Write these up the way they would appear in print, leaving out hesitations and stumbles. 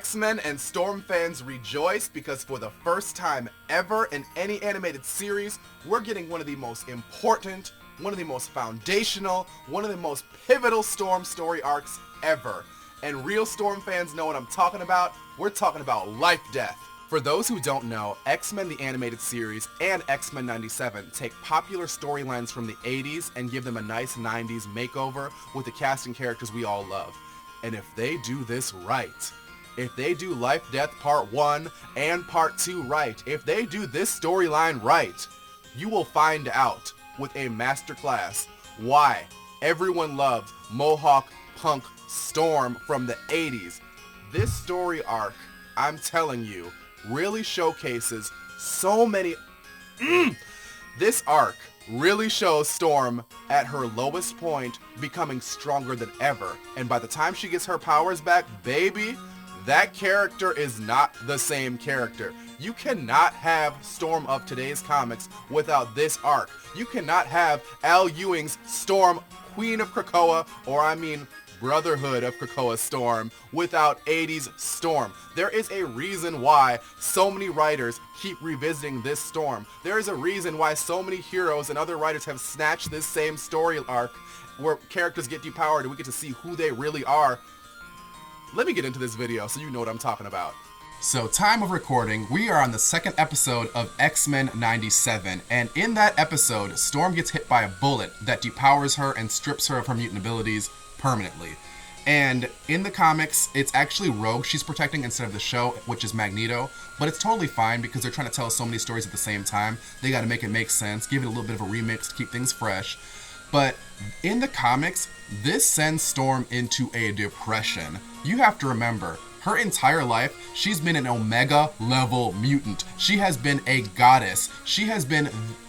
X-Men and Storm fans rejoice because for the first time ever in any animated series, we're getting one of the most important, one of the most foundational, one of the most pivotal Storm story arcs ever. And real Storm fans know what I'm talking about. We're talking about LifeDeath. For those who don't know, X-Men the Animated Series and X-Men 97 take popular storylines from the 80s and give them a nice 90s makeover with the cast and characters we all love. And if they do this right, if they do LifeDeath Part 1 and Part 2 right, if they do this storyline right, you will find out with a masterclass why everyone loves Mohawk Punk Storm from the 80s. This story arc, I'm telling you, really showcases so many... This arc really shows Storm at her lowest point becoming stronger than ever. And by the time she gets her powers back, baby, that character is not the same character. You cannot have Storm of today's comics without this arc. You cannot have Al Ewing's Storm, Queen of Krakoa, or I mean Brotherhood of Krakoa Storm, without 80s Storm. There is a reason why so many writers keep revisiting this Storm. There is a reason why so many heroes and other writers have snatched this same story arc where characters get depowered and we get to see who they really are. Let me get into this video so you know what I'm talking about. So, time of recording, we are on the second episode of X-Men 97, and in that episode, Storm gets hit by a bullet that depowers her and strips her of her mutant abilities permanently. And in the comics, it's actually Rogue she's protecting instead of the show, which is Magneto, but it's totally fine because they're trying to tell so many stories at the same time. They gotta make it make sense, give it a little bit of a remix to keep things fresh. But in the comics, this sends Storm into a depression. You have to remember, her entire life, she's been an Omega level mutant. She has been a goddess. She has been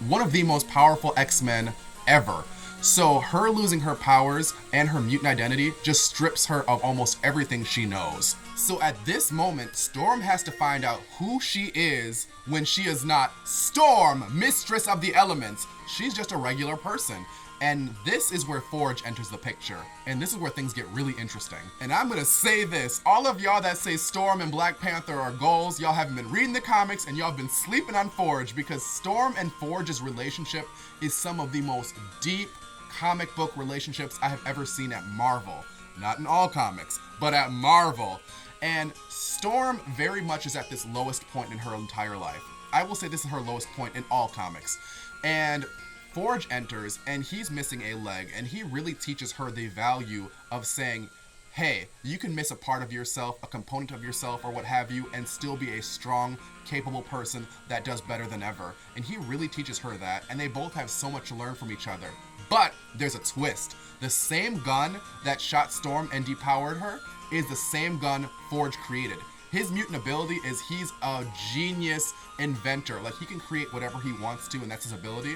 one of the most powerful X-Men ever. So her losing her powers and her mutant identity just strips her of almost everything she knows. So at this moment, Storm has to find out who she is when she is not Storm, Mistress of the Elements. She's just a regular person. And this is where Forge enters the picture. And this is where things get really interesting. And I'm gonna say this, all of y'all that say Storm and Black Panther are goals, y'all haven't been reading the comics and y'all have been sleeping on Forge, because Storm and Forge's relationship is some of the most deep comic book relationships I have ever seen at Marvel. Not in all comics, but at Marvel. And Storm very much is at this lowest point in her entire life. I will say this is her lowest point in all comics. And Forge enters, and he's missing a leg, and he really teaches her the value of saying, hey, you can miss a part of yourself, a component of yourself, or what have you, and still be a strong, capable person that does better than ever. And he really teaches her that, and they both have so much to learn from each other. But there's a twist. The same gun that shot Storm and depowered her is the same gun Forge created. His mutant ability is he's a genius inventor. Like, he can create whatever he wants to, and that's his ability.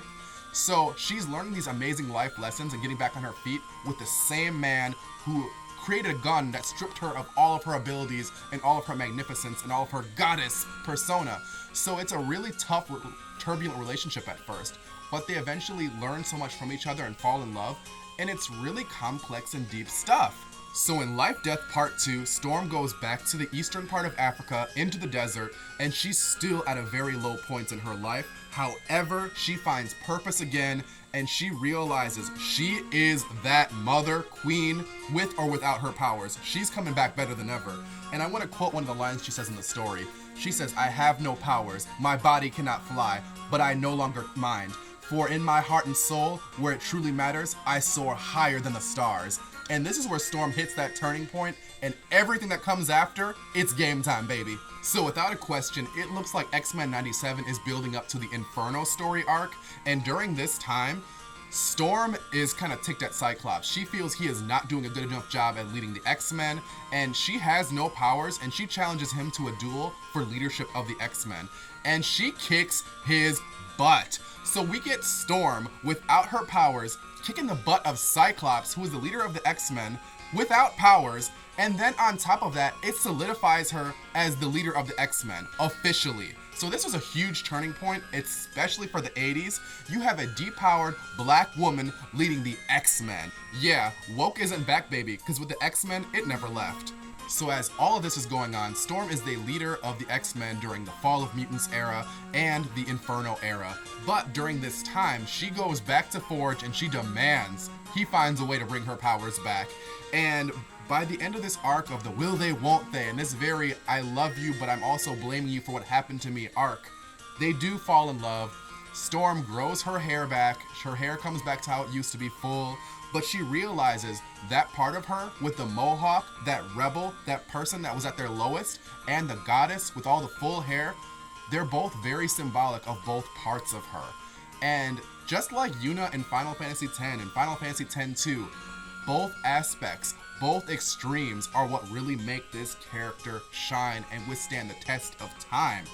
So she's learning these amazing life lessons and getting back on her feet with the same man who created a gun that stripped her of all of her abilities and all of her magnificence and all of her goddess persona. So it's a really tough, turbulent relationship at first, but they eventually learn so much from each other and fall in love, and it's really complex and deep stuff. So in LifeDeath Part 2, Storm goes back to the eastern part of Africa, into the desert, and she's still at a very low point in her life. However, she finds purpose again, and she realizes she is that mother queen with or without her powers. She's coming back better than ever. And I want to quote one of the lines she says in the story. She says, I have no powers, my body cannot fly, but I no longer mind. For in my heart and soul, where it truly matters, I soar higher than the stars. And this is where Storm hits that turning point, and everything that comes after, it's game time, baby. So without a question, it looks like X-Men 97 is building up to the Inferno story arc, and during this time, Storm is kind of ticked at Cyclops. She feels he is not doing a good enough job at leading the X-Men, and she has no powers, and she challenges him to a duel for leadership of the X-Men. And she kicks his butt. So we get Storm, without her powers, kicking the butt of Cyclops, who is the leader of the X-Men, without powers, And then on top of that, it solidifies her as the leader of the X-Men, officially. So this was a huge turning point, especially for the 80s. You have a depowered black woman leading the X-Men. Yeah, woke isn't back, baby, because with the X-Men, it never left. So as all of this is going on, Storm is the leader of the X-Men during the Fall of Mutants era and the Inferno era. But during this time, she goes back to Forge and she demands he finds a way to bring her powers back. And by the end of this arc of the will they, won't they, and this very I love you but I'm also blaming you for what happened to me arc, they do fall in love. Storm grows her hair back. Her hair comes back to how it used to be, full. But she realizes that part of her with the mohawk, that rebel, that person that was at their lowest, and the goddess with all the full hair, they're both very symbolic of both parts of her. And just like Yuna in Final Fantasy X and Final Fantasy X-2, both aspects, both extremes are what really make this character shine and withstand the test of time.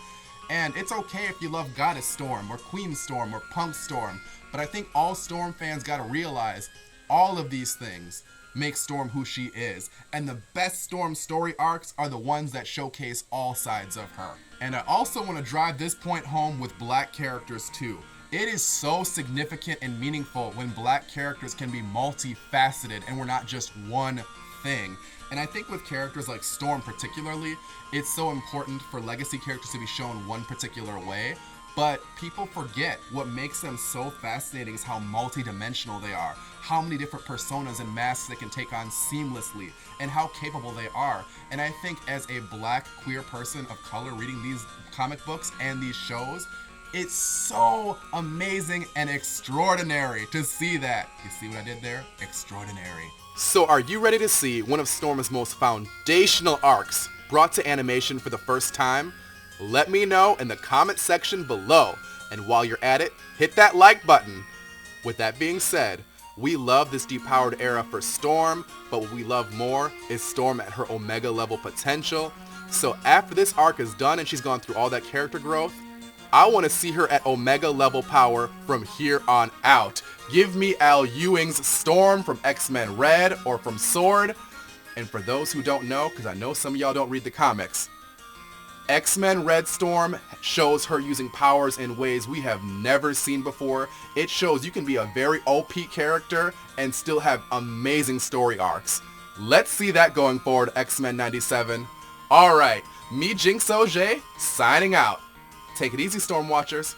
And it's okay if you love Goddess Storm or Queen Storm or Punk Storm, but I think all Storm fans gotta realize all of these things make Storm who she is, and the best Storm story arcs are the ones that showcase all sides of her. And I also want to drive this point home with black characters too. It is so significant and meaningful when black characters can be multifaceted and we're not just one thing. And I think with characters like Storm particularly, it's so important for legacy characters to be shown one particular way. But people forget what makes them so fascinating is how multidimensional they are, how many different personas and masks they can take on seamlessly, and how capable they are. And I think as a black queer person of color reading these comic books and these shows, it's so amazing and extraordinary to see that. You see what I did there? Extraordinary. So are you ready to see one of Storm's most foundational arcs brought to animation for the first time? Let me know in the comment section below. And while you're at it, hit that like button. With that being said, we love this depowered era for Storm, but what we love more is Storm at her Omega level potential. So after this arc is done and she's gone through all that character growth, I want to see her at Omega level power from here on out. Give me Al Ewing's Storm from X-Men Red or from Sword. And for those who don't know, because I know some of y'all don't read the comics, X-Men Red Storm shows her using powers in ways we have never seen before. It shows you can be a very OP character and still have amazing story arcs. Let's see that going forward, X-Men 97. Alright, me Jinx Oge, signing out. Take it easy, Storm Watchers.